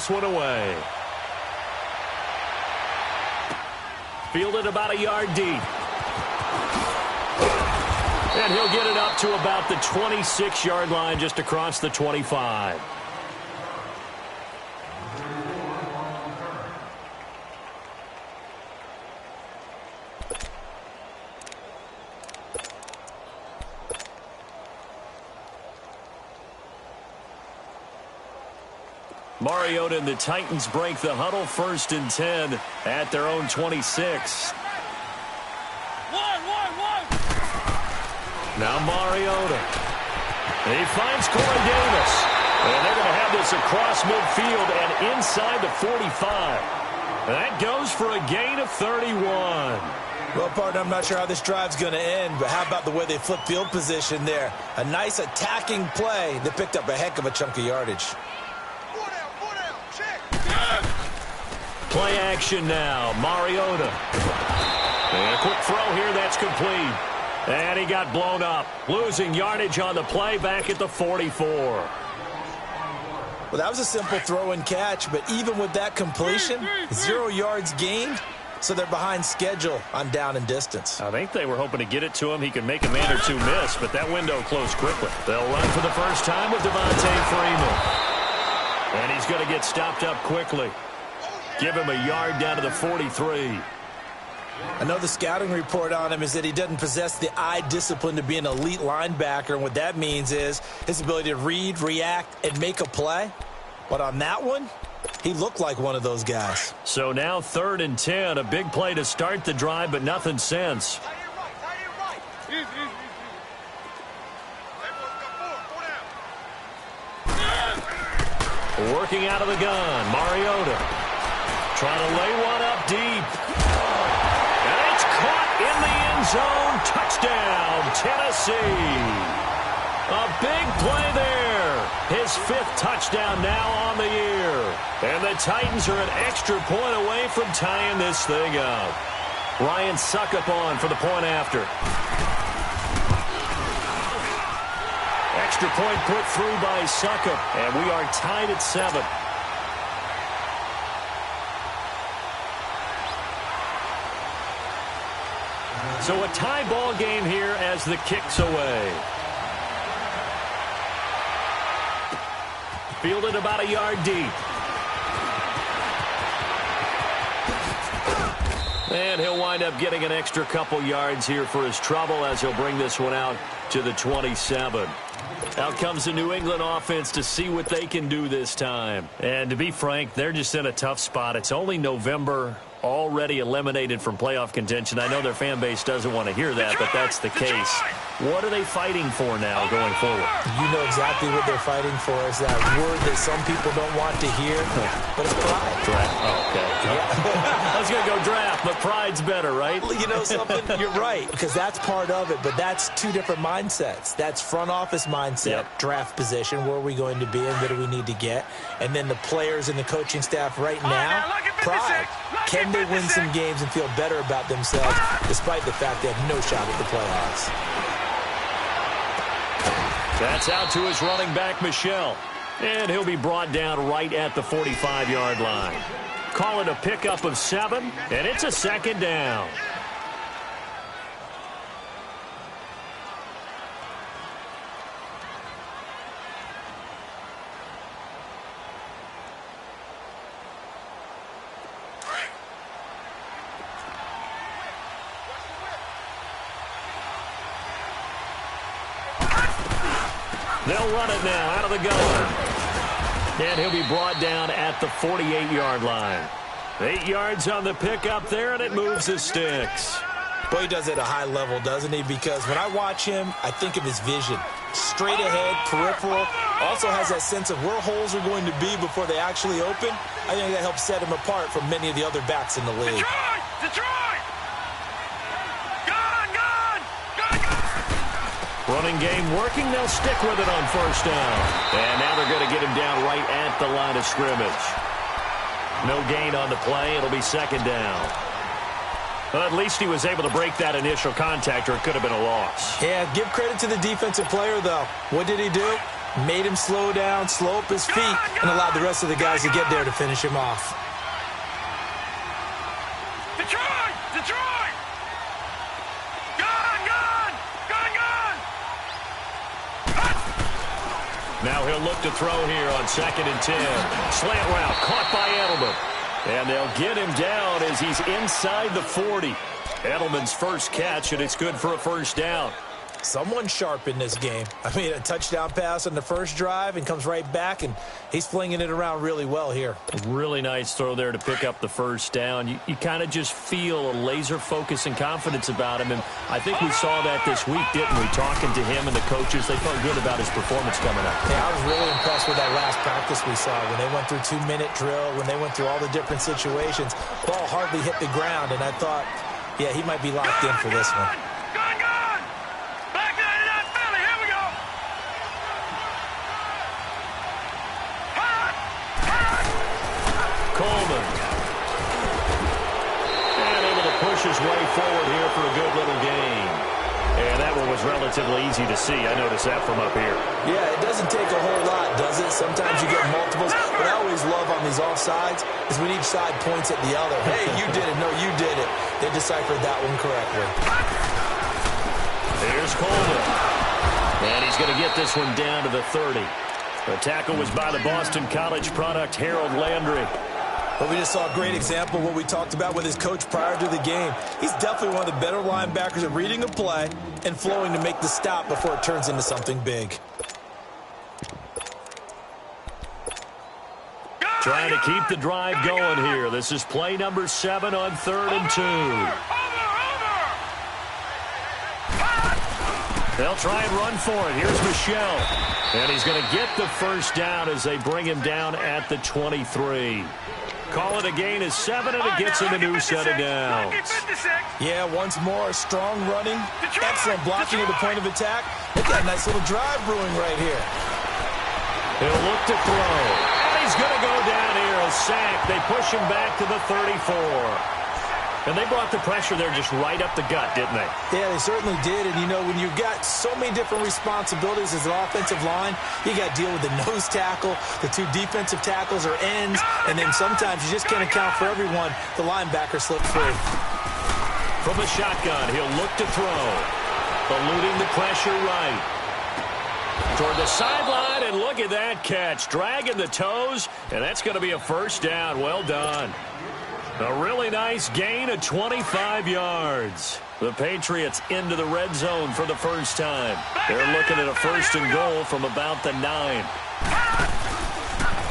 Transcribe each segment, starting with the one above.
this one away. Fielded about a yard deep. And he'll get it up to about the 26-yard line, just across the 25. Mariota and the Titans break the huddle, 1st and 10 at their own 26. Now Mariota. He finds Corey Davis. And they're going to have this across midfield and inside the 45. That goes for a gain of 31. Well, partner, I'm not sure how this drive's going to end, but how about the way they flip field position there? A nice attacking play that picked up a heck of a chunk of yardage. Play action now. Mariota. And a quick throw here. That's complete. And he got blown up. Losing yardage on the play back at the 44. Well, that was a simple throw and catch, but even with that completion, 0 yards gained, so they're behind schedule on down and distance. I think they were hoping to get it to him. He could make a man or two miss, but that window closed quickly. They'll run for the first time with Devontae Freeman. And he's going to get stopped up quickly. Give him a yard down to the 43. I know the scouting report on him is that he doesn't possess the eye discipline to be an elite linebacker, and what that means is his ability to read, react, and make a play. But on that one, he looked like one of those guys. So now 3rd and 10, a big play to start the drive, but nothing since. Working out of the gun, Mariota. Trying to lay one up deep. And it's caught in the end zone. Touchdown, Tennessee. A big play there. His 5th touchdown now on the year. And the Titans are an extra point away from tying this thing up. Ryan Suckup on for the point after. Extra point put through by Suckup. And we are tied at 7. So a tie ball game here as the kick's away. Fielded about a yard deep. And he'll wind up getting an extra couple yards here for his trouble as he'll bring this one out to the 27. Out comes the New England offense to see what they can do this time. And to be frank, they're just in a tough spot. It's only November, already eliminated from playoff contention. I know their fan base doesn't want to hear that, but that's the case. What are they fighting for now going forward? You know exactly what they're fighting for. Is that word that some people don't want to hear, but it's pride. Draft. Oh, okay. I was going to go draft, but pride's better, right? You know something? You're right, because that's part of it, but that's 2 different mindsets. That's front office mindset, draft position, where are we going to be and what do we need to get? And then the players and the coaching staff right now, pride. Can they win some games and feel better about themselves despite the fact they have no shot at the playoffs? That's out to his running back, Michel. And he'll be brought down right at the 45-yard line. Call it a pickup of 7, and it's a 2nd down. They'll run it now out of the gun. And he'll be brought down at the 48-yard line. 8 yards on the pickup there, and it moves his sticks. Boy, he does it at a high level, doesn't he? Because when I watch him, I think of his vision. Straight ahead, peripheral. Also has that sense of where holes are going to be before they actually open. I think that helps set him apart from many of the other backs in the league. Detroit! Gun! Running game working. They'll stick with it on 1st down. And now they're going to get him down right at the line of scrimmage. No gain on the play. It'll be 2nd down. Well, at least he was able to break that initial contact, or it could have been a loss. Yeah, give credit to the defensive player, though. What did he do? Made him slow down, slow up his feet, and allowed the rest of the guys to get there to finish him off. Detroit! Detroit! Gone! Now he'll look to throw here on 2nd and 10. Slant route caught by Edelman. And they'll get him down as he's inside the 40. Edelman's first catch, and it's good for a first down. Someone sharp in this game. I mean, a touchdown pass on the first drive and comes right back, and he's flinging it around really well here. Really nice throw there to pick up the first down. You kind of just feel a laser focus and confidence about him, and I think we saw that this week, didn't we? Talking to him and the coaches, they felt good about his performance coming up. Yeah, I was really impressed with that last practice we saw when they went through 2-minute drill, when they went through all the different situations. Ball hardly hit the ground, and I thought, yeah, he might be locked in for this one. Coleman. And able to push his way forward here for a good little gain. And that one was relatively easy to see. I noticed that from up here. Yeah, it doesn't take a whole lot, does it? Sometimes you get multiples. What I always love on these offsides is when each side points at the other. Hey, you did it. No, you did it. They deciphered that one correctly. Here's Coleman. And he's going to get this one down to the 30. The tackle was by the Boston College product, Harold Landry. But we just saw a great example of what we talked about with his coach prior to the game. He's definitely one of the better linebackers at reading a play and flowing to make the stop before it turns into something big. Trying to keep the drive going here. This is play number 7 on 3rd and 2. They'll try and run for it. Here's Michel. And he's going to get the first down as they bring him down at the 23. Call it a gain of 7, and it gets him a new set of downs. Yeah, once more, strong running, excellent blocking at the point of attack. They've got a nice little drive brewing right here. He'll look to throw. And he's going to go down here, a sack. They push him back to the 34. And they brought the pressure there just right up the gut, didn't they? Yeah, they certainly did. And, you know, when you've got so many different responsibilities as an offensive line, you got to deal with the nose tackle, the 2 defensive tackles or ends, and then sometimes you just can't account for everyone. The linebacker slipped free. From the shotgun, he'll look to throw. Eluding the pressure right. Toward the sideline, and look at that catch. Dragging the toes, and that's going to be a first down. Well done. A really nice gain of 25 yards. The Patriots into the red zone for the first time. They're looking at a 1st and goal from about the 9.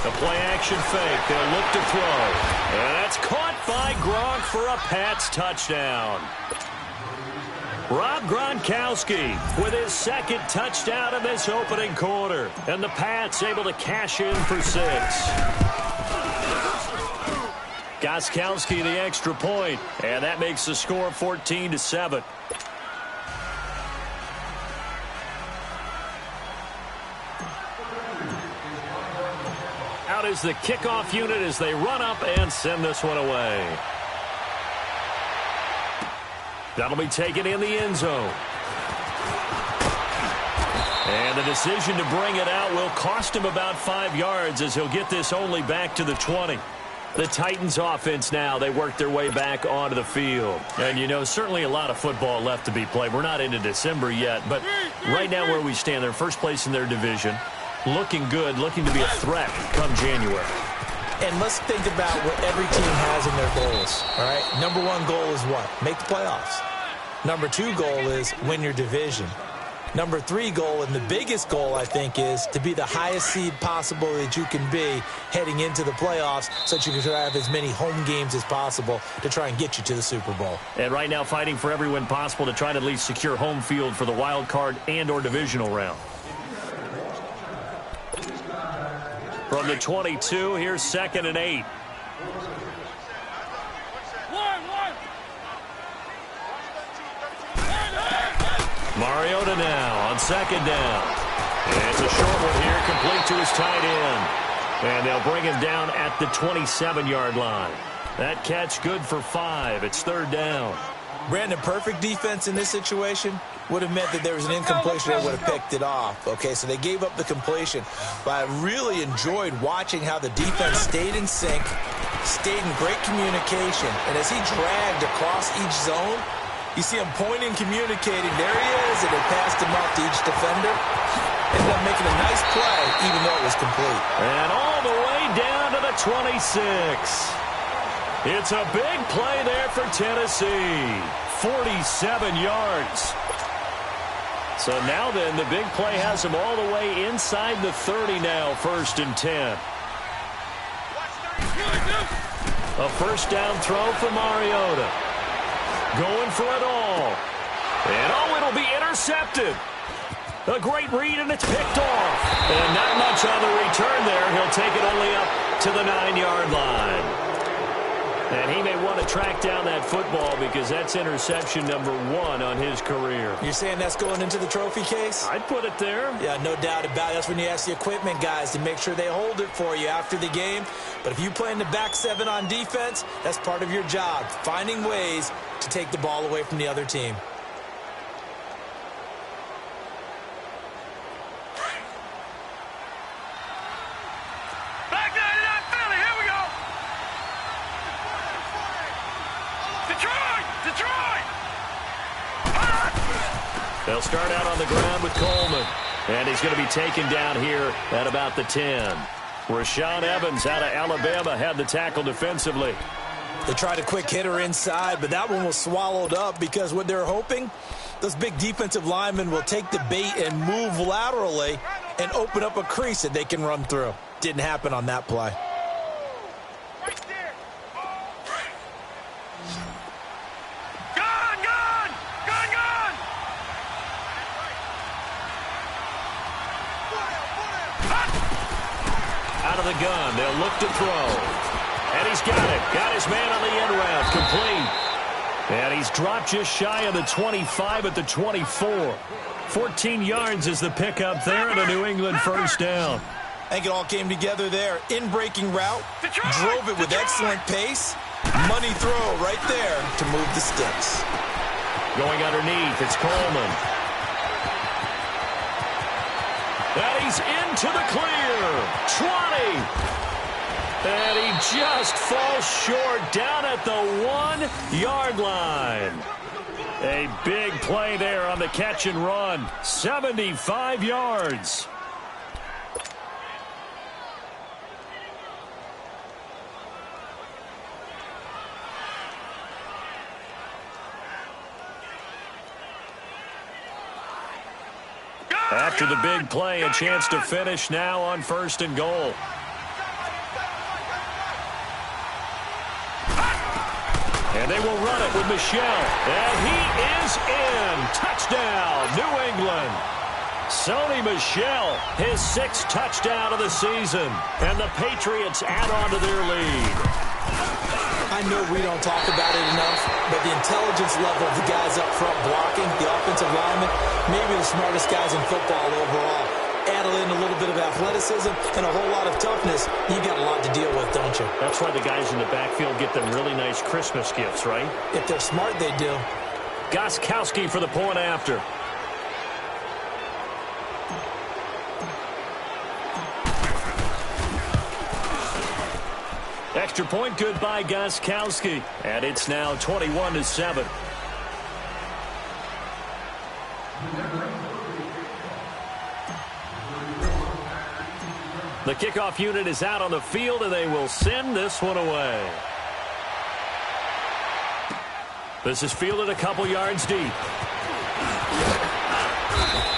The play-action fake. They'll look to throw. And that's caught by Gronk for a Pats touchdown. Rob Gronkowski with his 2nd touchdown in this opening quarter. And the Pats able to cash in for 6. Gostkowski the extra point, and that makes the score 14-7. Out is the kickoff unit as they run up and send this one away. That'll be taken in the end zone. And the decision to bring it out will cost him about 5 yards as he'll get this only back to the 20. The Titans offense now, they work their way back onto the field. And, you know, certainly a lot of football left to be played. We're not into December yet, but right now where we stand, they're first place in their division. Looking good, looking to be a threat come January. And let's think about what every team has in their goals, all right? Number 1 goal is what? Make the playoffs. Number 2 goal is win your division. Number 3 goal, and the biggest goal, I think, is to be the highest seed possible that you can be heading into the playoffs so that you can have as many home games as possible to try and get you to the Super Bowl. And right now fighting for every win possible to try to at least secure home field for the wild card and or divisional round. From the 22, here's 2nd and 8. Mariota now on 2nd down. And it's a short one here, complete to his tight end. And they'll bring him down at the 27-yard line. That catch good for 5. It's 3rd down. Brandon, perfect defense in this situation would have meant that there was an incompletion. They would have picked it off. Okay, so they gave up the completion. But I really enjoyed watching how the defense stayed in sync, stayed in great communication. And as he dragged across each zone, you see him pointing, communicating. There he is, and they passed him off to each defender. Ended up making a nice play, even though it was complete. And all the way down to the 26. It's a big play there for Tennessee. 47 yards. So now then, the big play has him all the way inside the 30 now, 1st and 10. A first down throw for Mariota. Going for it all. And it'll be intercepted. A great read, and it's picked off. And not much on the return there. He'll take it only up to the 9-yard line. And he may want to track down that football because that's interception number 1 on his career. You're saying that's going into the trophy case? I'd put it there. Yeah, no doubt about it. That's when you ask the equipment guys to make sure they hold it for you after the game. But if you play in the back 7 on defense, that's part of your job, finding ways to take the ball away from the other team. They'll start out on the ground with Coleman. And he's going to be taken down here at about the 10. Rashaan Evans out of Alabama had the tackle defensively. They tried a quick hitter inside, but that one was swallowed up because what they're hoping, those big defensive linemen will take the bait and move laterally and open up a crease that they can run through. Didn't happen on that play. Out of the gun, they'll look to throw. And he's got it. Got his man on the end route. Complete. And he's dropped just shy of the 25 at the 24. 14 yards is the pickup there and a New England first down. I think it all came together there. In-breaking route. Drove it with excellent pace. Money throw right there to move the sticks. Going underneath, it's Coleman. And he's into the clear. 20. And he just falls short down at the 1-yard line. A big play there on the catch and run. 75 yards. After the big play, a chance to finish now on 1st and goal. And they will run it with Michel. And he is in. Touchdown, New England. Sony Michel, his 6th touchdown of the season. And the Patriots add on to their lead. I know we don't talk about it enough, but the intelligence level of the guys up front blocking, the offensive linemen, maybe the smartest guys in football overall. Add in a little bit of athleticism and a whole lot of toughness. You got a lot to deal with, don't you? That's why the guys in the backfield get them really nice Christmas gifts, right? If they're smart, they do. Gostkowski for the point after. Extra point good by Gostkowski. And it's now 21-7. The kickoff unit is out on the field, and they will send this one away. This is fielded a couple yards deep.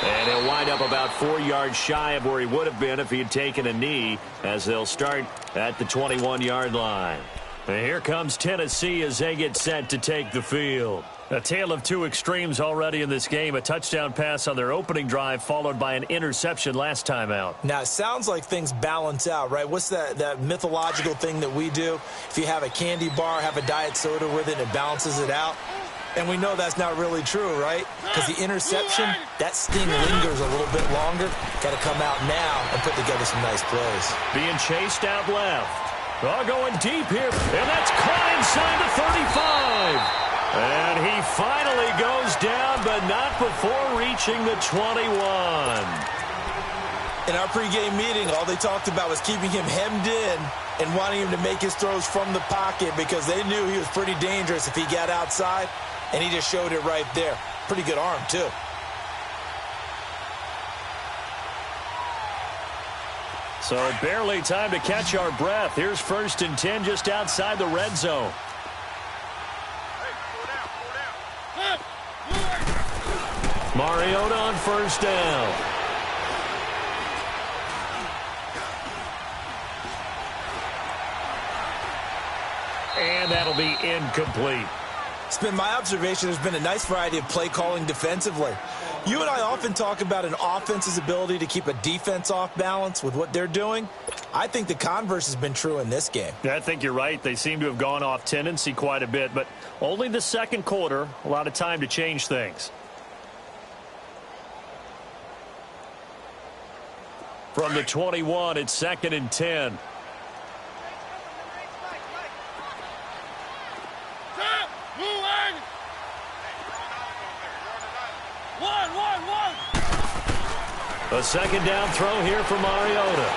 And he'll wind up about 4 yards shy of where he would have been if he had taken a knee, as they'll start at the 21-yard line. And here comes Tennessee as they get set to take the field. A tale of two extremes already in this game. A touchdown pass on their opening drive followed by an interception last time out. Now, it sounds like things balance out, right? What's that mythological thing that we do? If you have a candy bar, have a diet soda with it, and it balances it out. And we know that's not really true, right? Because the interception, that sting lingers a little bit longer. Got to come out now and put together some nice plays. Being chased out left. Oh, going deep here. And that's caught inside the 35. And he finally goes down, but not before reaching the 21. In our pregame meeting, all they talked about was keeping him hemmed in and wanting him to make his throws from the pocket because they knew he was pretty dangerous if he got outside, and he just showed it right there. Pretty good arm, too. So barely time to catch our breath. Here's 1st and 10 just outside the red zone. Mariota on 1st down. And that'll be incomplete. It's been my observation there's been a nice variety of play calling defensively. You and I often talk about an offense's ability to keep a defense off balance with what they're doing. I think the converse has been true in this game. Yeah, I think you're right. They seem to have gone off tendency quite a bit, but only the second quarter, a lot of time to change things. From the 21, it's 2nd and 10. A 2nd down throw here for Mariota.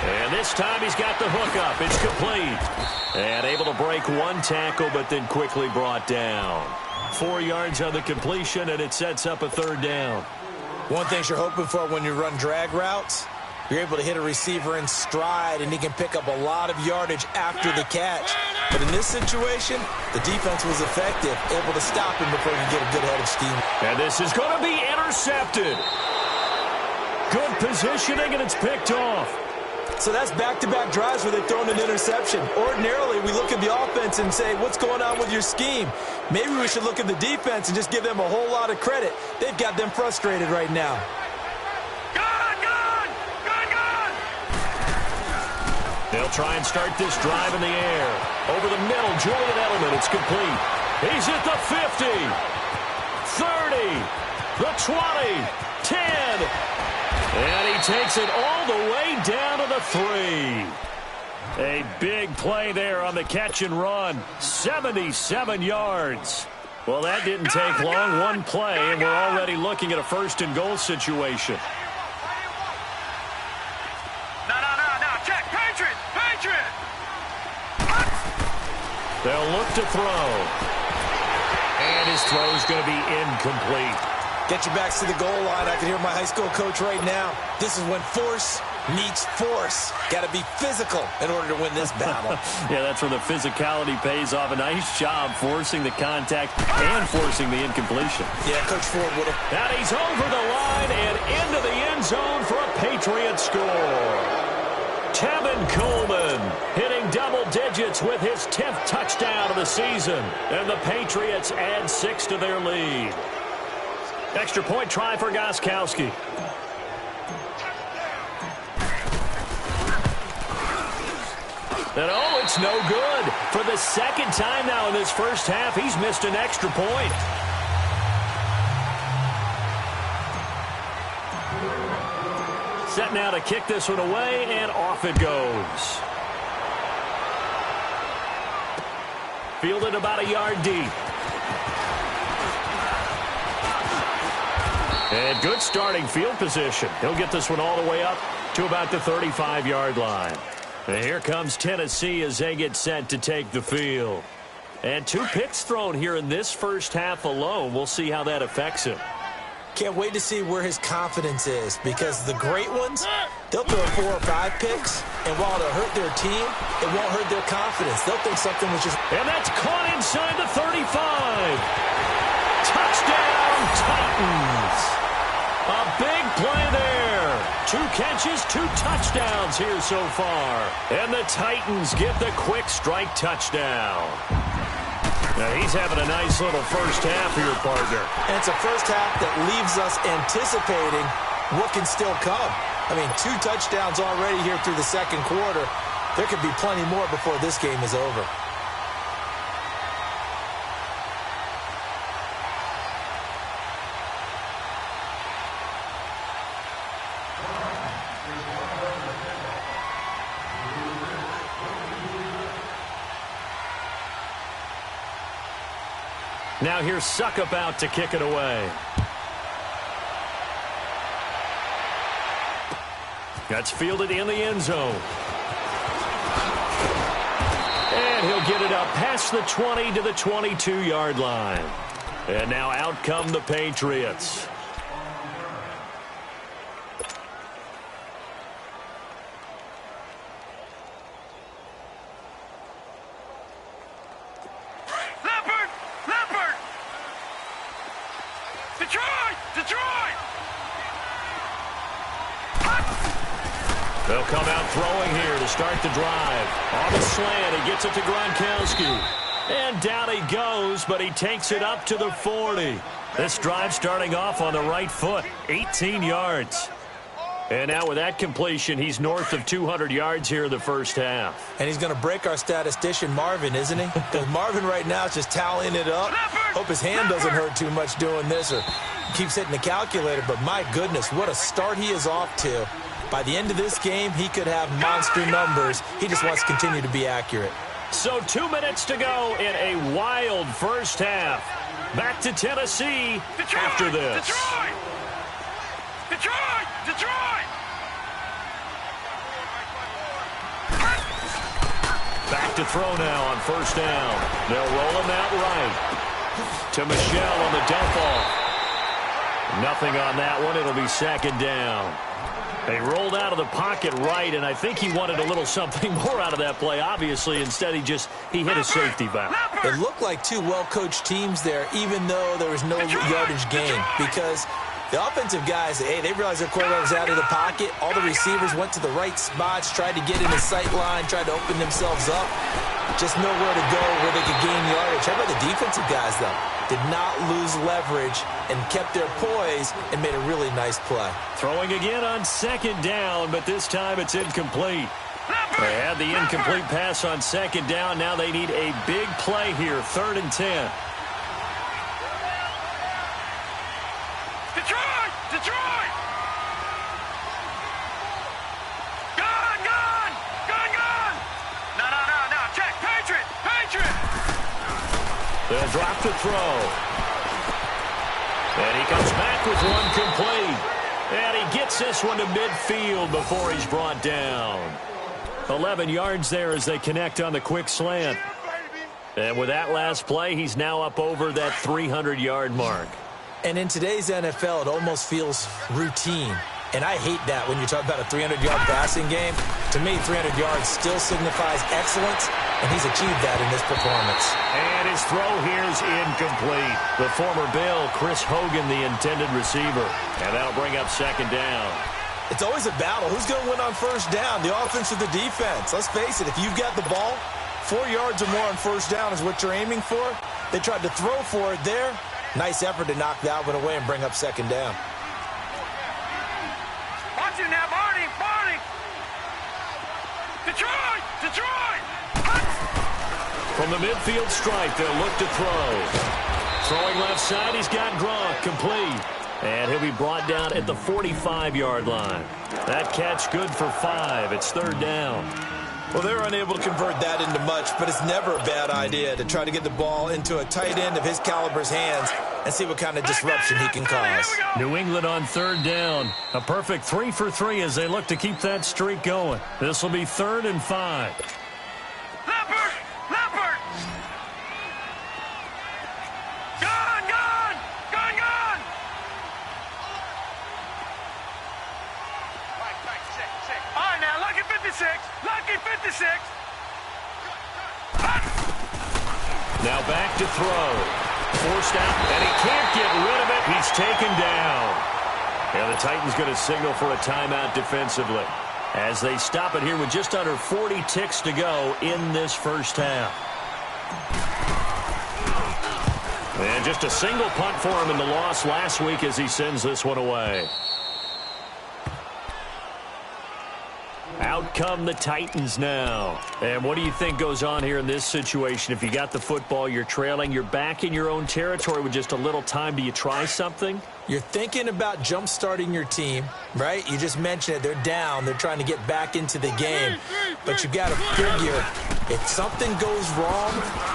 And this time he's got the hook up. It's complete. And able to break one tackle, but then quickly brought down. 4 yards on the completion, and it sets up a 3rd down. One thing you're hoping for when you run drag routes, you're able to hit a receiver in stride, and he can pick up a lot of yardage after the catch. But in this situation, the defense was effective, able to stop him before he could get a good head of steam. And this is going to be intercepted. Good positioning, and it's picked off. So that's back-to-back drives where they've thrown an interception. Ordinarily, we look at the offense and say, what's going on with your scheme? Maybe we should look at the defense and just give them a whole lot of credit. They've got them frustrated right now. They'll try and start this drive in the air. Over the middle, Julian Edelman. It's complete. He's at the 50, 30, the 20, 10. And he takes it all the way down to the 3. A big play there on the catch and run. 77 yards. Well, that didn't take long. One play, and we're already looking at a 1st and goal situation. They'll look to throw. And his throw is going to be incomplete. Get your backs to the goal line. I can hear my high school coach right now. This is when force meets force. Got to be physical in order to win this battle. Yeah, that's where the physicality pays off. A nice job forcing the contact and forcing the incompletion. Yeah, Coach Ford would have. And he's over the line and into the end zone for a Patriot score. Tevin Coleman hitting double digits with his 10th touchdown of the season. And the Patriots add 6 to their lead. Extra point try for Gostkowski. And oh, it's no good. For the 2nd time now in this first half, he's missed an extra point. Set now to kick this one away, and off it goes. Fielded about a yard deep. And good starting field position. He'll get this one all the way up to about the 35-yard line. And here comes Tennessee as they get set to take the field. And 2 picks thrown here in this first half alone. We'll see how that affects him. Can't wait to see where his confidence is, because the great ones, they'll throw 4 or 5 picks, and while it'll hurt their team, it won't hurt their confidence. They'll think something was just... And that's caught inside the 35. Touchdown, Titans. A big play there. 2 catches, 2 touchdowns here so far. And the Titans get the quick strike touchdown. Now he's having a nice little first half here, partner. And it's a first half that leaves us anticipating what can still come. I mean, 2 touchdowns already here through the second quarter. There could be plenty more before this game is over. Now here's Suckup out to kick it away. That's fielded in the end zone. And he'll get it up past the 20 to the 22-yard line. And now out come the Patriots. Leopard! Leopard! Detroit! Detroit! They'll come out throwing here to start the drive. On the slant, he gets it to Gronkowski. And down he goes, but he takes it up to the 40. This drive starting off on the right foot, 18 yards. And now with that completion, he's north of 200 yards here in the first half. And he's going to break our statistician, Marvin, isn't he? Because Marvin right now is just tallying it up. Hope his hand doesn't hurt too much doing this or keeps hitting the calculator. But my goodness, what a start he is off to. By the end of this game, he could have monster numbers. He just wants to continue to be accurate. So 2 minutes to go in a wild first half. Back to Tennessee Detroit! after this. Detroit! Detroit! Detroit! Back to throw now on first down. They'll roll him out right. To Michelle on the dump off. Nothing on that one. It'll be second down. They rolled out of the pocket right, and I think he wanted a little something more out of that play, obviously. Instead, he hit a safety valve. It looked like two well-coached teams there, even though there was no yardage gain, because the offensive guys, hey, they realized their quarterback was out of the pocket. All the receivers went to the right spots, tried to get in his sight line, tried to open themselves up. Just nowhere to go where they could gain yardage. How about the defensive guys, though? Did not lose leverage and kept their poise and made a really nice play. Throwing again on second down, but this time it's incomplete. They had the incomplete pass on second down. Now they need a big play here, 3rd and 10. Detroit! Detroit! Gone! Gone! Gone! Gone! No. Check. Patriot! Patriot! They'll drop the throw. And he comes back with one complete. And he gets this one to midfield before he's brought down. 11 yards there as they connect on the quick slant. And with that last play, he's now up over that 300-yard mark. And in today's NFL, it almost feels routine. And I hate that when you talk about a 300-yard passing game. To me, 300 yards still signifies excellence, and he's achieved that in this performance. And his throw here is incomplete. The former Bill, Chris Hogan, the intended receiver. And that'll bring up second down. It's always a battle. Who's going to win on first down, the offense or the defense? Let's face it, if you've got the ball, 4 yards or more on first down is what you're aiming for. They tried to throw for it there. Nice effort to knock that one away and bring up second down. Watch it now, Barney! Barney! Detroit! Detroit! From the midfield stripe, they'll look to throw. Throwing left side, he's got Gronk, complete. And he'll be brought down at the 45-yard line. That catch good for 5. It's 3rd down. Well, they're unable to convert that into much, but it's never a bad idea to try to get the ball into a tight end of his caliber's hands and see what kind of disruption he can cause. New England on 3rd down. A perfect 3 for 3 as they look to keep that streak going. This will be 3rd and 5. Leopard! Leopard! Gone! Gone! Gone! Gone! All right, now, lucky 56. Lucky 56. Now back to throw. Forced out, and he can't get rid of it. He's taken down. And the Titans going to signal for a timeout defensively as they stop it here with just under 40 ticks to go in this first half. And just a single punt for him in the loss last week as he sends this one away. Out come the Titans now. And what do you think goes on here in this situation? If you got the football, you're trailing, you're back in your own territory with just a little time. Do you try something? You're thinking about jump-starting your team, right? You just mentioned it. They're down. They're trying to get back into the game. But you got to figure, if something goes wrong,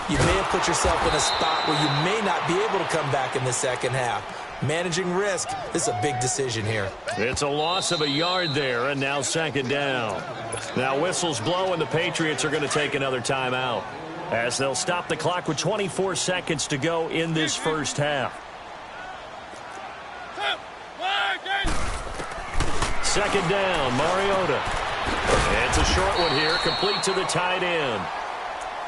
you may have put yourself in a spot where you may not be able to come back in the second half. Managing risk, this is a big decision here. It's a loss of a yard there, and now second down. Now whistles blow, and the Patriots are going to take another timeout as they'll stop the clock with 24 seconds to go in this first half. Second down, Mariota. It's a short one here, complete to the tight end.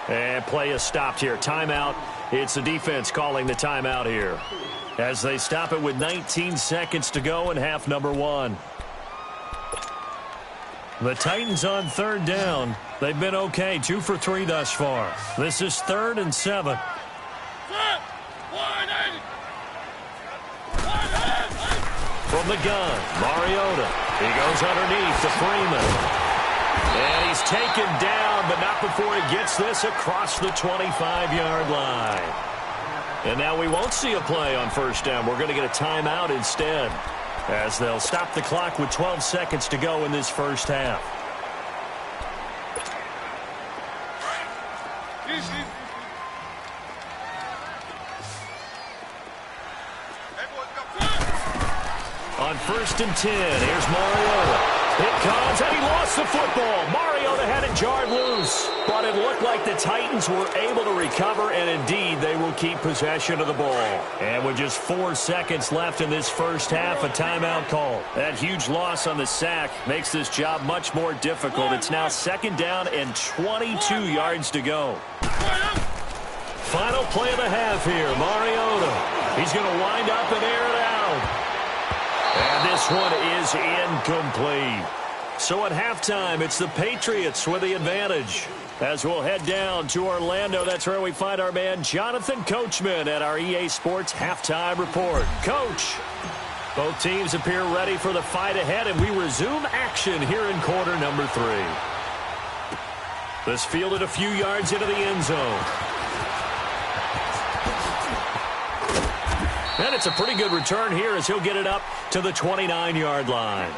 And play is stopped here. Timeout. It's the defense calling the timeout here as they stop it with 19 seconds to go in half number one. The Titans on third down. They've been okay, 2 for 3 thus far. This is 3rd and 7. From the gun, Mariota. He goes underneath to Freeman. And he's taken down, but not before he gets this across the 25-yard line. And now we won't see a play on first down. We're going to get a timeout instead as they'll stop the clock with 12 seconds to go in this first half. On 1st and 10, here's Mariota. It comes, and he lost the football. Mariota had it jarred loose, but it looked like the Titans were able to recover, and indeed, they will keep possession of the ball. And with just 4 seconds left in this first half, a timeout call. That huge loss on the sack makes this job much more difficult. It's now second down and 22 yards to go. Final play of the half here, Mariota. He's going to wind up and air it out. And this one is incomplete. So at halftime, it's the Patriots with the advantage. As we'll head down to Orlando, that's where we find our man Jonathan Coachman at our EA Sports Halftime Report. Coach, both teams appear ready for the fight ahead, and we resume action here in quarter number 3. This fielded a few yards into the end zone. And it's a pretty good return here as he'll get it up to the 29-yard line.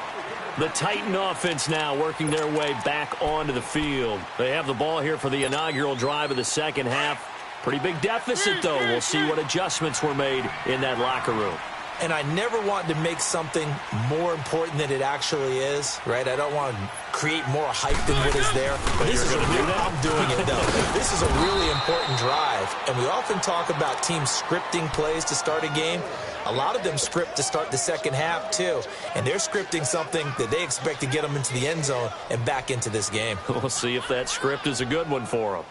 The Titan offense now working their way back onto the field. They have the ball here for the inaugural drive of the second half. Pretty big deficit, though. We'll see what adjustments were made in that locker room. And I never want to make something more important than it actually is, right? I don't want to create more hype than what is there. But this is I'm doing it, though. This is a really important drive. And we often talk about teams scripting plays to start a game. A lot of them script to start the second half, too. And they're scripting something that they expect to get them into the end zone and back into this game. We'll see if that script is a good one for them.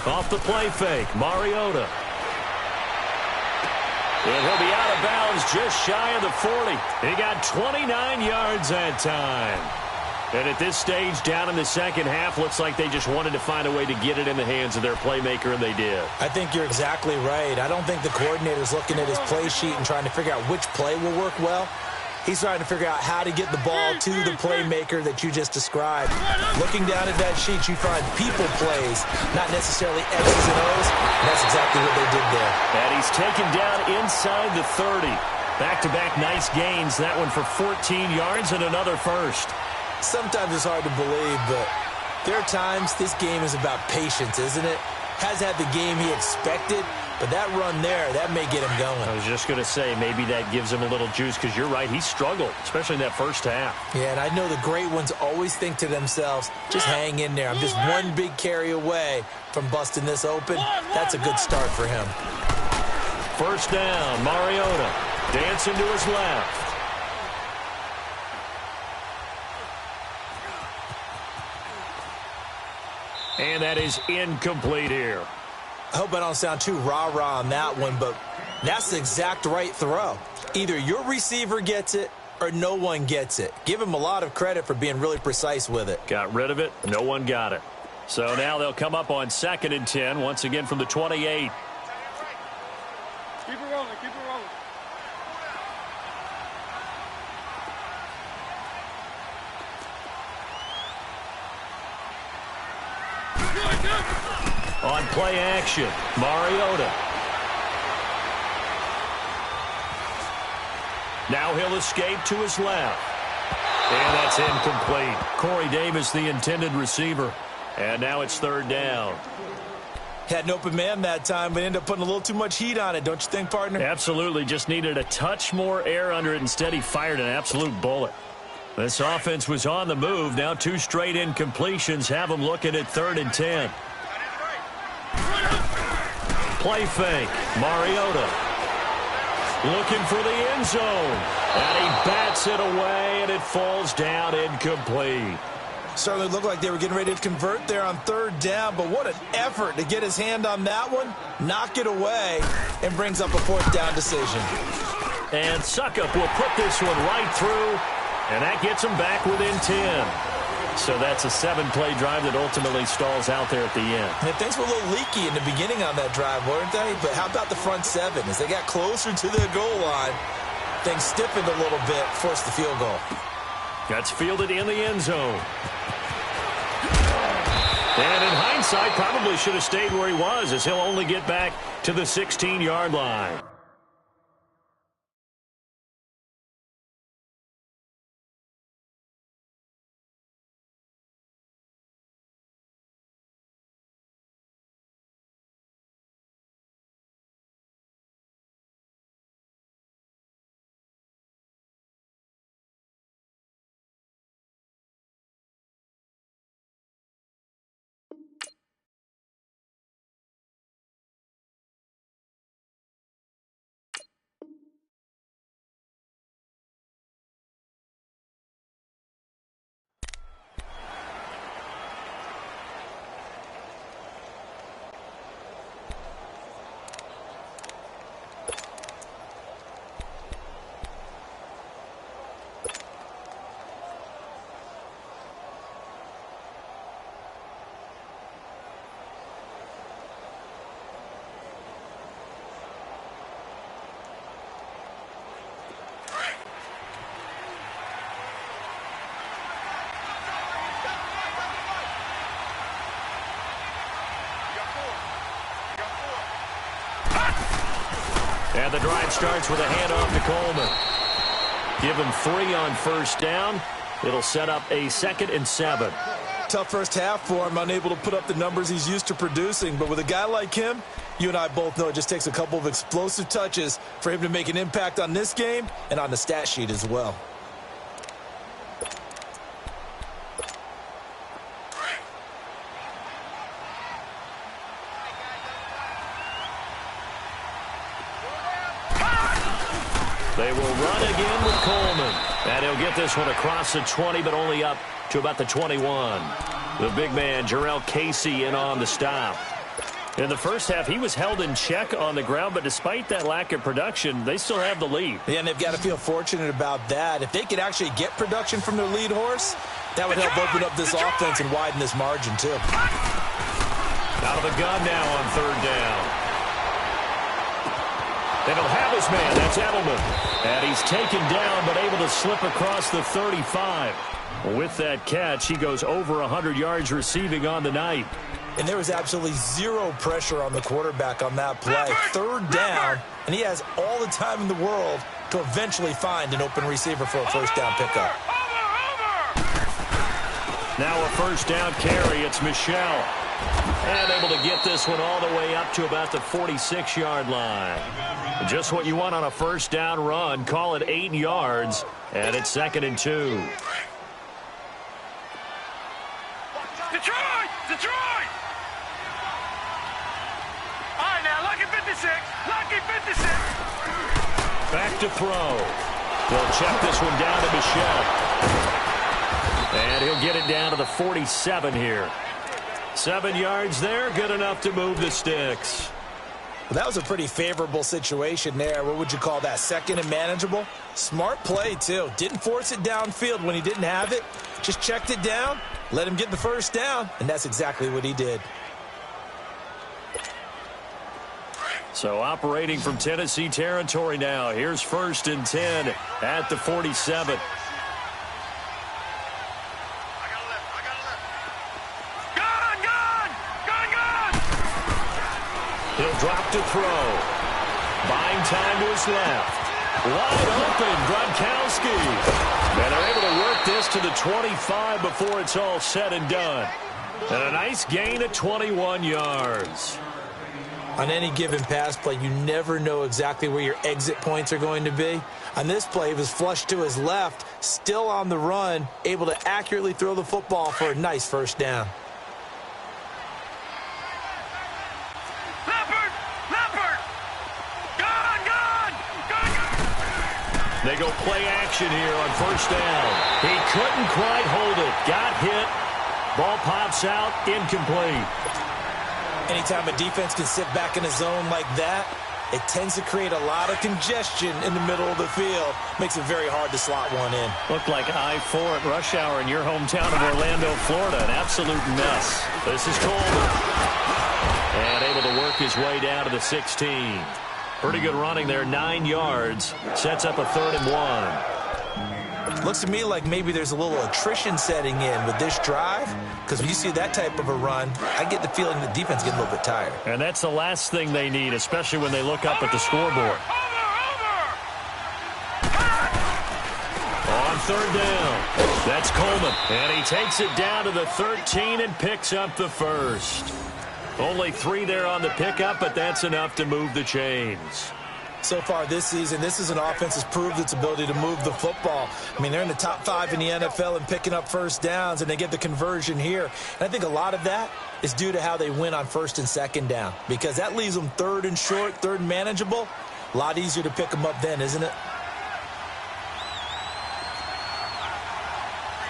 Off the play fake, Mariota. And he'll be out of bounds just shy of the 40. He got 29 yards that time. And at this stage, down in the second half, looks like they just wanted to find a way to get it in the hands of their playmaker, and they did. I think you're exactly right. I don't think the coordinator's looking at his play sheet and trying to figure out which play will work well. He's trying to figure out how to get the ball to the playmaker that you just described. Looking down at that sheet, you find people plays, not necessarily X's and O's. And that's exactly what they did there. And he's taken down inside the 30. Back-to-back nice gains. That one for 14 yards and another first. Sometimes it's hard to believe, but there are times this game is about patience, isn't it? Has had the game he expected, but that run there, that may get him going. I was just going to say, maybe that gives him a little juice, because you're right, he struggled, especially in that first half. Yeah, and I know the great ones always think to themselves, just hang in there. I'm just one big carry away from busting this open. That's a good start for him. First down, Mariota dancing to his left. And that is incomplete here. I hope I don't sound too rah-rah on that one, but that's the exact right throw. Either your receiver gets it or no one gets it. Give him a lot of credit for being really precise with it. Got rid of it. No one got it. So now they'll come up on 2nd and 10, once again from the 28. Keep it rolling, keep it rolling. On play action, Mariota. Now he'll escape to his left. And that's incomplete. Corey Davis, the intended receiver. And now it's 3rd down. Had an open man that time, but ended up putting a little too much heat on it, don't you think, partner? Absolutely. Just needed a touch more air under it. Instead, he fired an absolute bullet. This offense was on the move. Now 2 straight incompletions have them looking at 3rd and 10. Play fake. Mariota looking for the end zone. And he bats it away, and it falls down incomplete. Certainly looked like they were getting ready to convert there on 3rd down, but what an effort to get his hand on that one, knock it away, and brings up a 4th down decision. And Suckup will put this one right through, and that gets him back within 10. So that's a 7-play drive that ultimately stalls out there at the end. And things were a little leaky in the beginning on that drive, weren't they? But how about the front 7? As they got closer to the goal line, things stiffened a little bit, forced the field goal. That's fielded in the end zone. And in hindsight, probably should have stayed where he was, as he'll only get back to the 16-yard line. And the drive starts with a handoff to Coleman. Give him 3 on 1st down. It'll set up a 2nd and 7. Tough first half for him, unable to put up the numbers he's used to producing. But with a guy like him, you and I both know it just takes a couple of explosive touches for him to make an impact on this game and on the stat sheet as well. They will run again with Coleman. And he'll get this one across the 20, but only up to about the 21. The big man, Jarrell Casey, in on the stop. In the first half, he was held in check on the ground, but despite that lack of production, they still have the lead. Yeah, and they've got to feel fortunate about that. If they could actually get production from their lead horse, that would help open up this offense and widen this margin, too. Out of the gun now on 3rd down. And he'll have his man. That's Edelman. And he's taken down, but able to slip across the 35. With that catch, he goes over 100 yards receiving on the night. And there was absolutely zero pressure on the quarterback on that play. 3rd down, and he has all the time in the world to eventually find an open receiver for a 1st down pickup. Now a 1st down carry. It's Michelle. And able to get this one all the way up to about the 46-yard line. Just what you want on a 1st down run. Call it 8 yards. And it's 2nd and 2. Detroit! Detroit! All right, now, lucky 56. Lucky 56. Back to throw. They'll check this one down to Michelle. And he'll get it down to the 47 here. 7 yards there, good enough to move the sticks. Well, that was a pretty favorable situation there. What would you call that? 2nd and manageable? Smart play, too. Didn't force it downfield when he didn't have it. Just checked it down let him get the first down, and that's exactly what he did. So operating from Tennessee territory now. Here's 1st and 10 at the 47. He'll drop to throw. Buying time to his left. Wide open, Gronkowski. And they're able to work this to the 25 before it's all said and done. And a nice gain of 21 yards. On any given pass play, you never know exactly where your exit points are going to be. On this play, he was flushed to his left, still on the run, able to accurately throw the football for a nice first down. They go play action here on 1st down. He couldn't quite hold it. Got hit. Ball pops out. Incomplete. Anytime a defense can sit back in a zone like that, it tends to create a lot of congestion in the middle of the field. Makes it very hard to slot one in. Looked like I-4 at rush hour in your hometown of Orlando, Florida. An absolute mess. This is Coleman. And able to work his way down to the 16. Pretty good running there, 9 yards. Sets up a 3rd and 1. Looks to me like maybe there's a little attrition setting in with this drive, because when you see that type of a run, I get the feeling the defense gets a little bit tired. And that's the last thing they need, especially when they look up at the scoreboard. On 3rd down, that's Coleman. And he takes it down to the 13 and picks up the 1st. Only 3 there on the pickup, but that's enough to move the chains. So far this season, this is an offense that's proved its ability to move the football. I mean, they're in the top 5 in the NFL in picking up first downs, and they get the conversion here. And I think a lot of that is due to how they win on 1st and 2nd down, because that leaves them 3rd and short, 3rd and manageable. A lot easier to pick them up then, isn't it?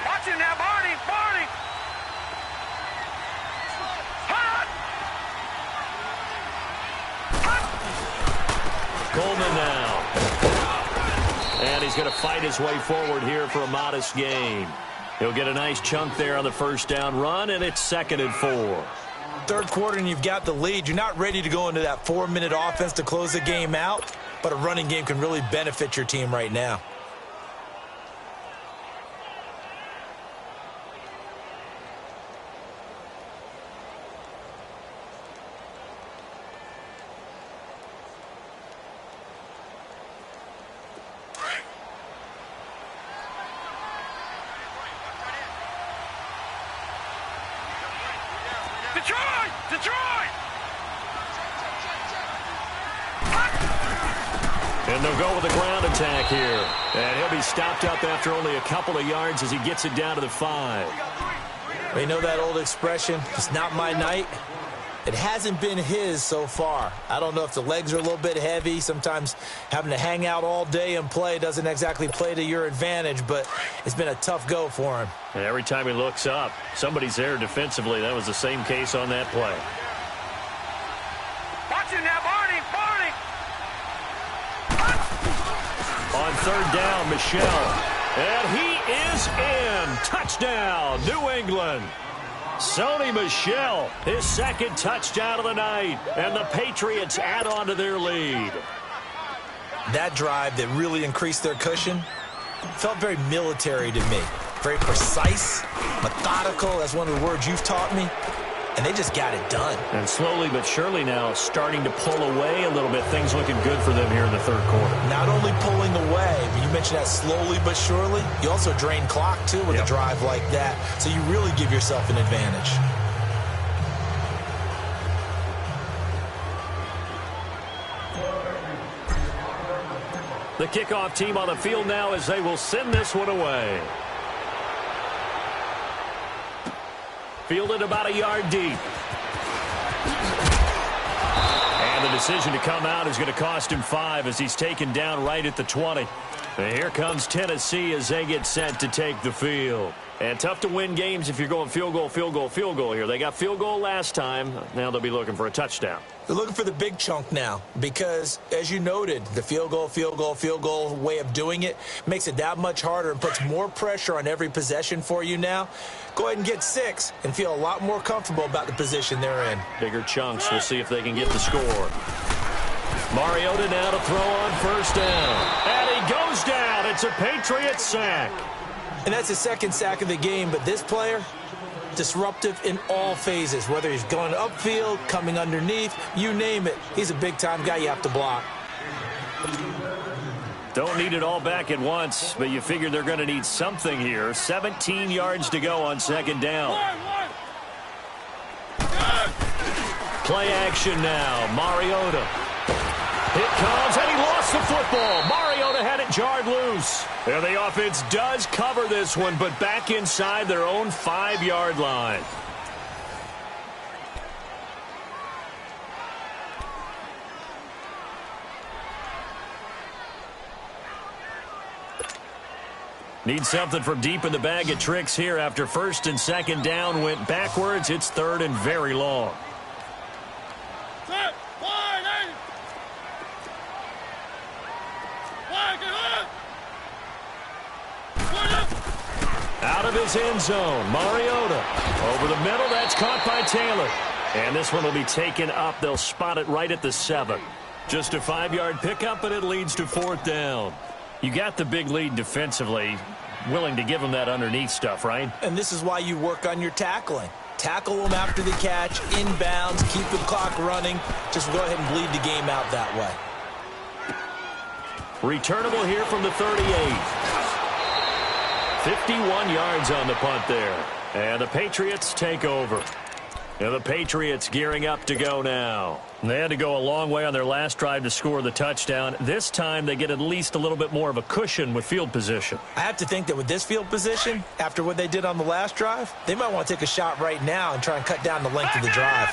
Watch it now, Barney, Barney. Coleman now. And he's going to fight his way forward here for a modest gain. He'll get a nice chunk there on the 1st down run, and it's 2nd and 4. 3rd quarter and you've got the lead. You're not ready to go into that 4-minute offense to close the game out, but a running game can really benefit your team right now. Detroit! And they'll go with a ground attack here. And he'll be stopped up after only a couple of yards as he gets it down to the 5. You know that old expression, it's not my night? It hasn't been his so far. I don't know if the legs are a little bit heavy. Sometimes having to hang out all day and play doesn't exactly play to your advantage, but it's been a tough go for him. And every time he looks up, somebody's there defensively. That was the same case on that play. Watch it now, Barney, Barney. On 3rd down, Michel. And he is in. Touchdown, New England. Sony Michel, his 2nd touchdown of the night, and the Patriots add on to their lead. That drive that really increased their cushion felt very military to me. Very precise, methodical, that's one of the words you've taught me, and they just got it done. And slowly but surely now starting to pull away a little bit. Things looking good for them here in the 3rd quarter. Not only pulling away, but you mentioned that slowly but surely, you also drain clock too with a drive like that, so you really give yourself an advantage. The kickoff team on the field now as they will send this one away. Fielded about a yard deep. And the decision to come out is going to cost him 5 as he's taken down right at the 20. And here comes Tennessee as they get set to take the field. And tough to win games if you're going field goal, field goal, field goal here. They got field goal last time. Now they'll be looking for a touchdown. They're looking for the big chunk now because, as you noted, the field goal way of doing it makes it that much harder and puts more pressure on every possession for you now. Go ahead and get 6 and feel a lot more comfortable about the position they're in. Bigger chunks. We'll see if they can get the score. Mariota now to throw on first down. And he goes down. It's a Patriots sack. And that's the second sack of the game, but this player, disruptive in all phases, whether he's going upfield, coming underneath, you name it. He's a big-time guy you have to block. Don't need it all back at once, but you figure they're going to need something here. 17 yards to go on second down. Play action now. Mariota. It comes, and he lost the football. Mariota had it jarred loose. And the offense does cover this one, but back inside their own 5-yard line. Need something from deep in the bag of tricks here after first and second down went backwards. It's third and very long. Out of his end zone, Mariota. Over the middle, that's caught by Taylor. And this one will be taken up. They'll spot it right at the 7. Just a 5-yard pickup, but it leads to fourth down. You got the big lead defensively. Willing to give them that underneath stuff, right? And this is why you work on your tackling. Tackle them after the catch, inbounds, keep the clock running. Just go ahead and bleed the game out that way. Returnable here from the 38. 51 yards on the punt there. And the Patriots take over. And the Patriots gearing up to go now. They had to go a long way on their last drive to score the touchdown. This time they get at least a little bit more of a cushion with field position. I have to think that with this field position, after what they did on the last drive, they might want to take a shot right now and try and cut down the length of the drive.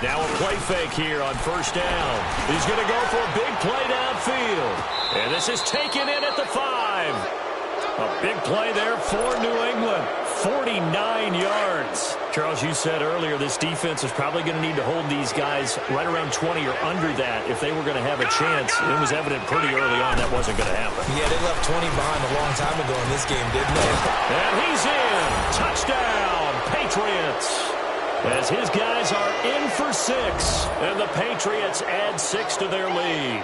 Now a play fake here on first down. He's going to go for a big play downfield. And this is taken in at the 5. A big play there for New England. 49 yards. Charles, you said earlier this defense is probably going to need to hold these guys right around 20 or under that if they were going to have a chance. It was evident pretty early on that wasn't going to happen. Yeah, they left 20 behind a long time ago in this game, didn't they? And he's in. Touchdown, Patriots. As his guys are in for 6. And the Patriots add 6 to their lead.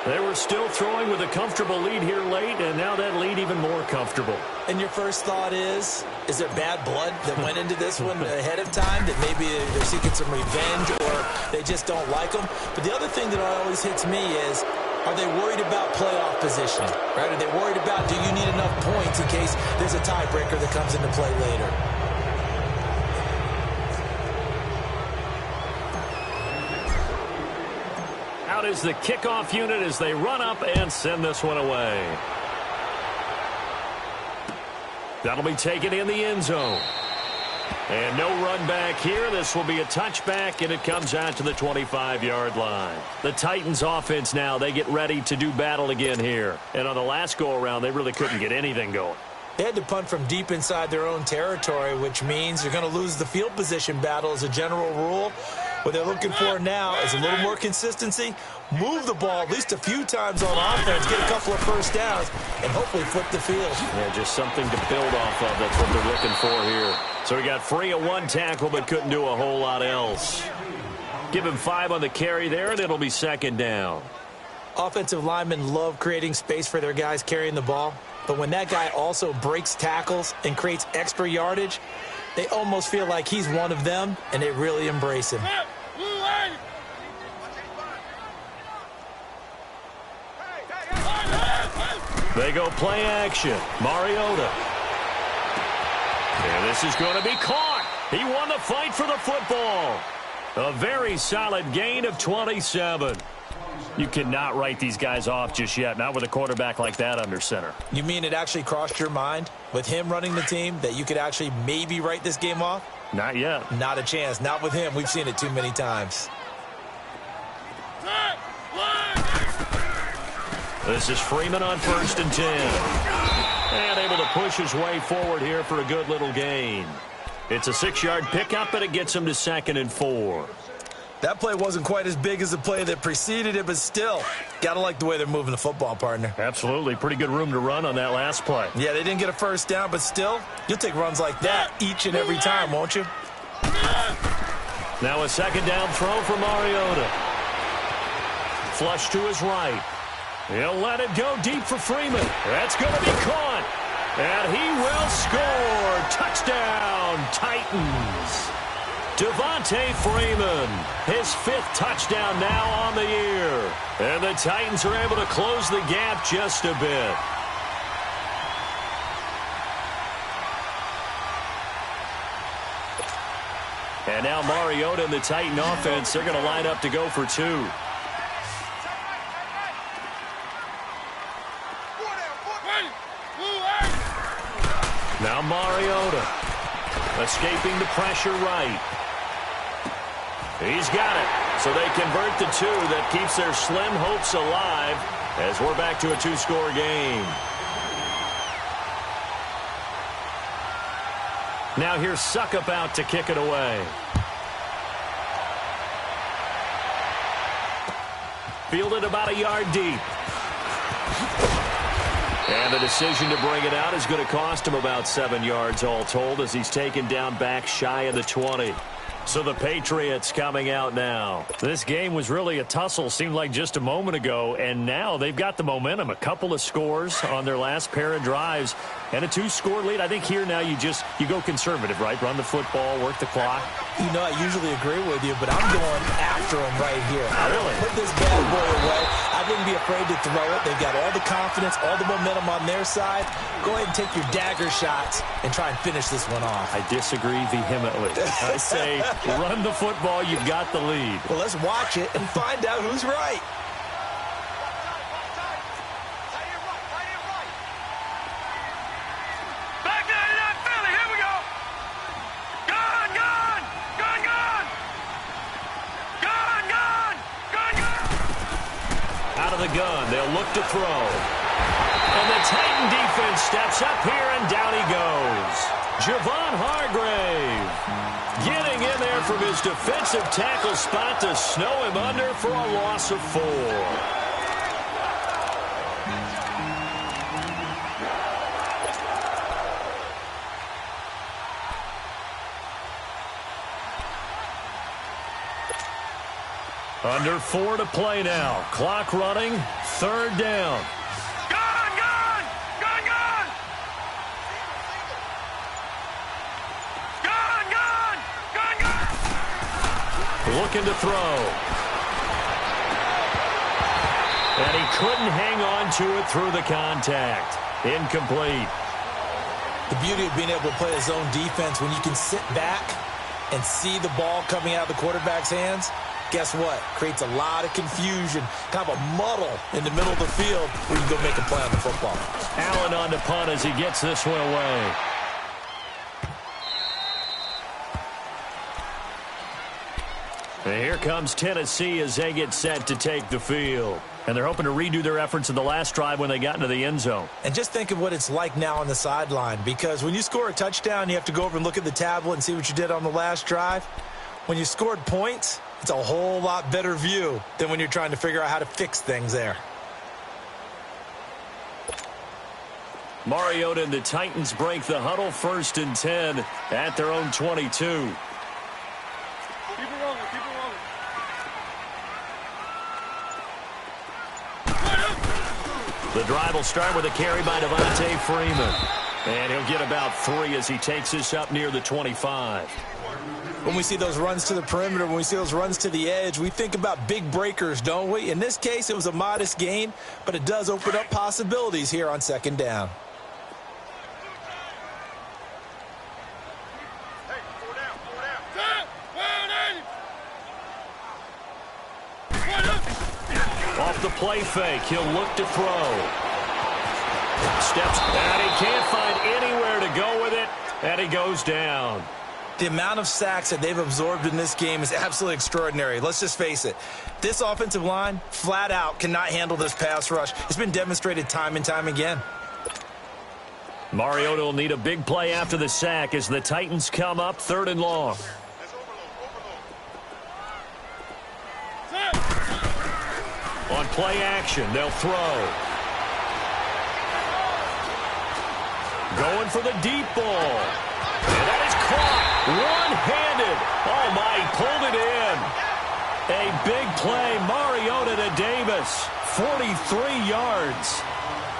They were still throwing with a comfortable lead here late, and now that lead even more comfortable. And your first thought is there bad blood that went into this one ahead of time, that maybe they're seeking some revenge or they just don't like them? But the other thing that always hits me is, are they worried about playoff positioning? Right? Are they worried about, do you need enough points in case there's a tiebreaker that comes into play later? Out is the kickoff unit as they run up and send this one away. That'll be taken in the end zone. And no run back here. This will be a touchback, and it comes out to the 25-yard line. The Titans offense now, they get ready to do battle again here. And on the last go-around, they really couldn't get anything going. They had to punt from deep inside their own territory, which means you're going to lose the field position battle as a general rule. What they're looking for now is a little more consistency, move the ball at least a few times on offense, get a couple of first downs, and hopefully flip the field. Yeah, just something to build off of. That's what they're looking for here. So he got free of 1 tackle but couldn't do a whole lot else. Give him 5 on the carry there, and it'll be second down. Offensive linemen love creating space for their guys carrying the ball, but when that guy also breaks tackles and creates extra yardage, they almost feel like he's one of them, and they really embrace him. They go play action. Mariota. And this is going to be caught. He won the fight for the football. A very solid gain of 27. You cannot write these guys off just yet, not with a quarterback like that under center. You mean it actually crossed your mind with him running the team that you could actually maybe write this game off? Not yet. Not a chance. Not with him. We've seen it too many times. This is Freeman on 1st and 10. And able to push his way forward here for a good little gain. It's a 6-yard pickup, but it gets him to 2nd and 4. That play wasn't quite as big as the play that preceded it, but still, got to like the way they're moving the football, partner. Absolutely. Pretty good room to run on that last play. Yeah, they didn't get a first down, but still, you'll take runs like that each and every time, won't you? Now a 2nd down throw for Mariota. Flush to his right. He'll let it go deep for Freeman. That's going to be caught. And he will score. Touchdown, Titans. Devontae Freeman, his 5th touchdown now on the year. And the Titans are able to close the gap just a bit. And now Mariota and the Titan offense, they're going to line up to go for 2. Now Mariota, escaping the pressure right. He's got it. So they convert the 2. That keeps their slim hopes alive as we're back to a 2-score game. Now here's Suckup out to kick it away. Fielded about a yard deep. And the decision to bring it out is going to cost him about 7 yards all told as he's taken down back shy of the 20. So the Patriots coming out now. This game was really a tussle, seemed like just a moment ago, and now they've got the momentum. A couple of scores on their last pair of drives and a 2-score lead. I think here now you go conservative, right? Run the football, work the clock. You know, I usually agree with you, but I'm going after him right here. Really? Put this bad boy away. I wouldn't be afraid to throw it. They've got all the confidence, all the momentum on their side. Go ahead and take your dagger shots and try and finish this one off. I disagree vehemently. I say run the football. You've got the lead. Well, let's watch it and find out who's right. The gun, they'll look to throw. And the Titan defense steps up here, and down he goes. Javon Hargrave getting in there from his defensive tackle spot to snow him under for a loss of 4. Under 4 to play now. Clock running. 3rd down. Gun! Gun! Gun! Gun! Gun! Gun! Gun! Gun! Looking to throw. And he couldn't hang on to it through the contact. Incomplete. The beauty of being able to play a zone defense when you can sit back and see the ball coming out of the quarterback's hands. Guess what? Creates a lot of confusion, kind of a muddle in the middle of the field where you can go make a play on the football. Allen on the punt as he gets this one away. And here comes Tennessee as they get set to take the field. And they're hoping to redo their efforts in the last drive when they got into the end zone. And just think of what it's like now on the sideline, because when you score a touchdown, you have to go over and look at the tablet and see what you did on the last drive. When you scored points, it's a whole lot better view than when you're trying to figure out how to fix things there. Mariota and the Titans break the huddle, 1st and 10 at their own 22. Keep it rolling, keep it rolling. The drive will start with a carry by Devontae Freeman. And he'll get about 3 as he takes this up near the 25. When we see those runs to the perimeter, when we see those runs to the edge, we think about big breakers, don't we? In this case, it was a modest gain, but it does open up possibilities here on 2nd down. Hey, 4 down, 4 down. Off the play fake, he'll look to throw. Steps, and he can't find anywhere to go with it, and he goes down. The amount of sacks that they've absorbed in this game is absolutely extraordinary. Let's just face it. This offensive line, flat out, cannot handle this pass rush. It's been demonstrated time and time again. Mariota will need a big play after the sack as the Titans come up 3rd and long. On play action, they'll throw. Going for the deep ball. And that is caught. One-handed. Oh, my, he pulled it in. A big play. Mariota to Davis. 43 yards.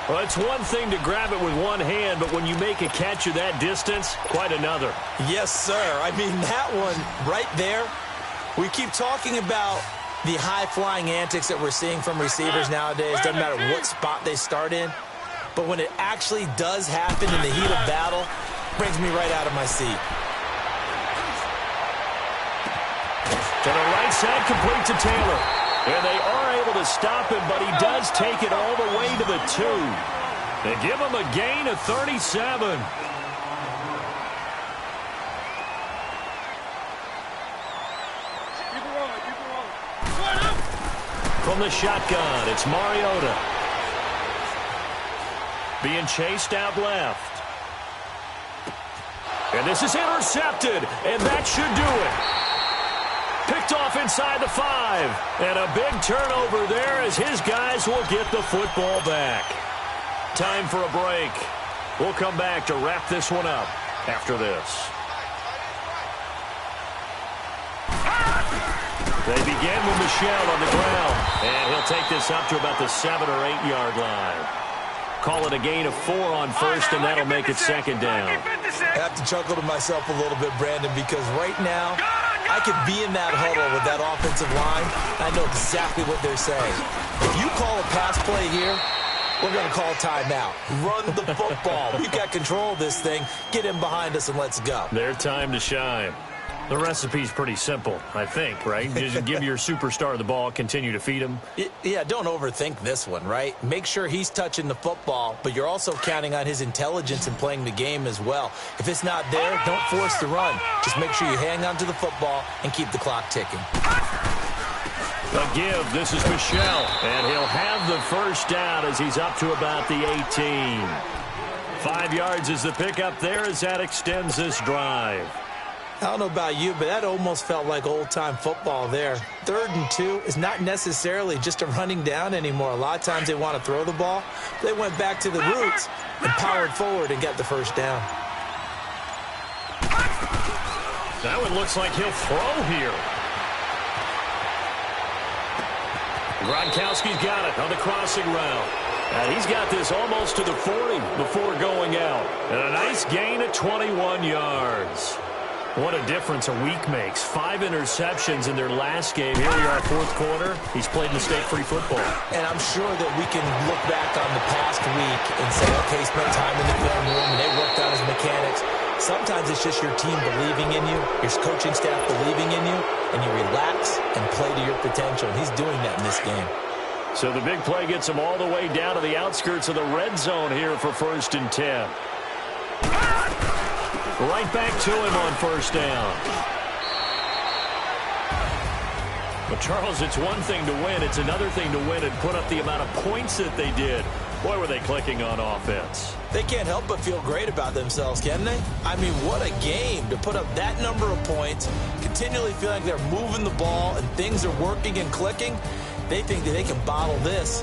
Well, it's one thing to grab it with one hand, but when you make a catch of that distance, quite another. Yes, sir. I mean, that one right there, we keep talking about the high-flying antics that we're seeing from receivers nowadays. Doesn't matter what spot they start in. But when it actually does happen in the heat of battle, it brings me right out of my seat. To the right side, complete to Taylor. And they are able to stop him, but he does take it all the way to the 2. They give him a gain of 37. From the shotgun, it's Mariota. Being chased out left. And this is intercepted, and that should do it. Picked off inside the 5. And a big turnover there as his guys will get the football back. Time for a break. We'll come back to wrap this one up after this. They begin with Michelle on the ground. And he'll take this up to about the 7 or 8 yard line. Call it a gain of 4 on first, and that'll make it 2nd down. I have to chuckle to myself a little bit, Brandon, because right now I could be in that huddle with that offensive line. I know exactly what they're saying. If you call a pass play here, we're going to call timeout. Run the football. We've got control of this thing. Get in behind us and let's go. Their time to shine. The recipe's pretty simple, I think, right? Just give your superstar the ball, continue to feed him. Yeah, don't overthink this one, right? Make sure he's touching the football, but you're also counting on his intelligence in playing the game as well. If it's not there, don't force the run. Just make sure you hang on to the football and keep the clock ticking. A give. This is Michelle, and he'll have the first down as he's up to about the 18. 5 yards is the pickup there as that extends this drive. I don't know about you, but that almost felt like old-time football there. 3rd and 2 is not necessarily just a running down anymore. A lot of times they want to throw the ball. They went back to the roots and powered forward and got the first down. That one looks like he'll throw here. Gronkowski's got it on the crossing route. And he's got this almost to the 40 before going out. And a nice gain of 21 yards. What a difference a week makes. 5 interceptions in their last game. Here we are, 4th quarter. He's played mistake-free football. And I'm sure that we can look back on the past week and say, okay, he spent time in the film room and they worked on his mechanics. Sometimes it's just your team believing in you, your coaching staff believing in you, and you relax and play to your potential. And he's doing that in this game. So the big play gets him all the way down to the outskirts of the red zone here for 1st and 10. Right back to him on 1st down. But, Charles, it's one thing to win. It's another thing to win and put up the amount of points that they did. Boy, were they clicking on offense. They can't help but feel great about themselves, can they? I mean, what a game to put up that number of points, continually feel like they're moving the ball and things are working and clicking. They think that they can bottle this